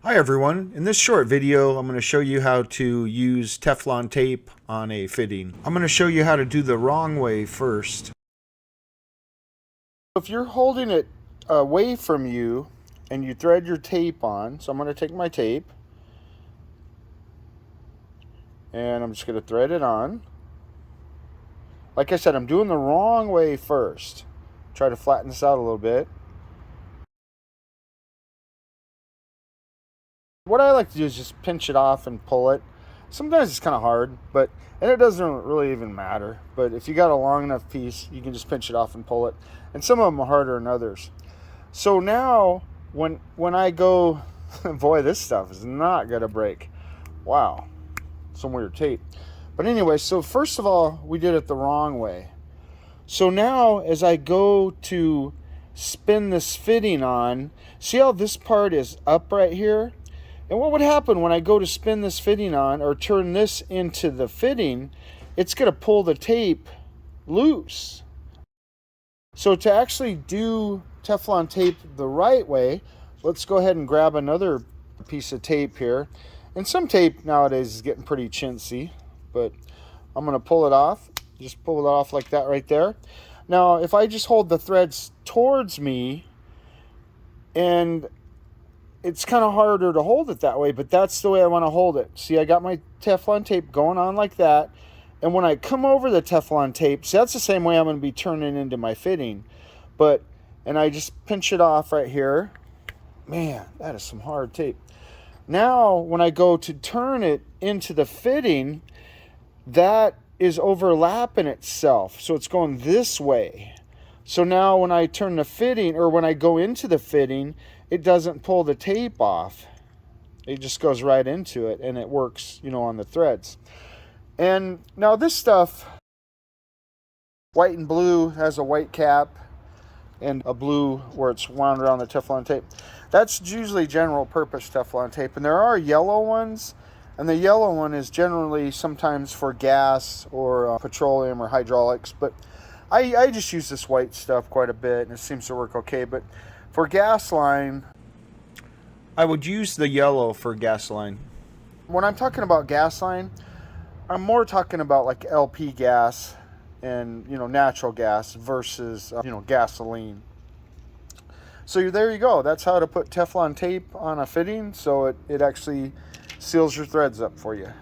Hi everyone, in this short video I'm going to show you how to use Teflon tape on a fitting. I'm going to show you how to do the wrong way first. If you're holding it away from you and you thread your tape on, so I'm going to take my tape and I'm just going to thread it on. Like I said, I'm doing the wrong way first. Try to flatten this out a little bit. What I like to do is just pinch it off and pull it. Sometimes it's kind of hard, and it doesn't really even matter. But if you got a long enough piece, you can just pinch it off and pull it. And some of them are harder than others. So now, when I go, boy, this stuff is not gonna break. Wow, some weird tape. But anyway, so first of all, we did it the wrong way. So now, as I go to spin this fitting on, see how this part is up right here? And what would happen when I go to spin this fitting on or turn this into the fitting, it's going to pull the tape loose. So to actually do Teflon tape the right way, let's go ahead and grab another piece of tape here. And some tape nowadays is getting pretty chintzy, but I'm going to pull it off. Just pull it off like that right there. Now, if I just hold the threads towards me, and it's kind of harder to hold it that way, but that's the way I want to hold it. See, I got my Teflon tape going on like that. And when I come over the Teflon tape, see, that's the same way I'm going to be turning into my fitting. And I just pinch it off right here. Man, that is some hard tape. Now, when I go to turn it into the fitting, that is overlapping itself. So it's going this way. So now when I turn the fitting, or when I go into the fitting, it doesn't pull the tape off. It just goes right into it, and it works, on the threads. And now this stuff, white and blue, has a white cap and a blue where it's wound around the Teflon tape. That's usually general purpose Teflon tape. And there are yellow ones, and the yellow one is generally sometimes for gas or petroleum or hydraulics. But I just use this white stuff quite a bit, and it seems to work okay. But for gas line, I would use the yellow for gas line. When I'm talking about gas line, I'm more talking about like LP gas and natural gas versus gasoline. So there you go. That's how to put Teflon tape on a fitting, so it actually seals your threads up for you.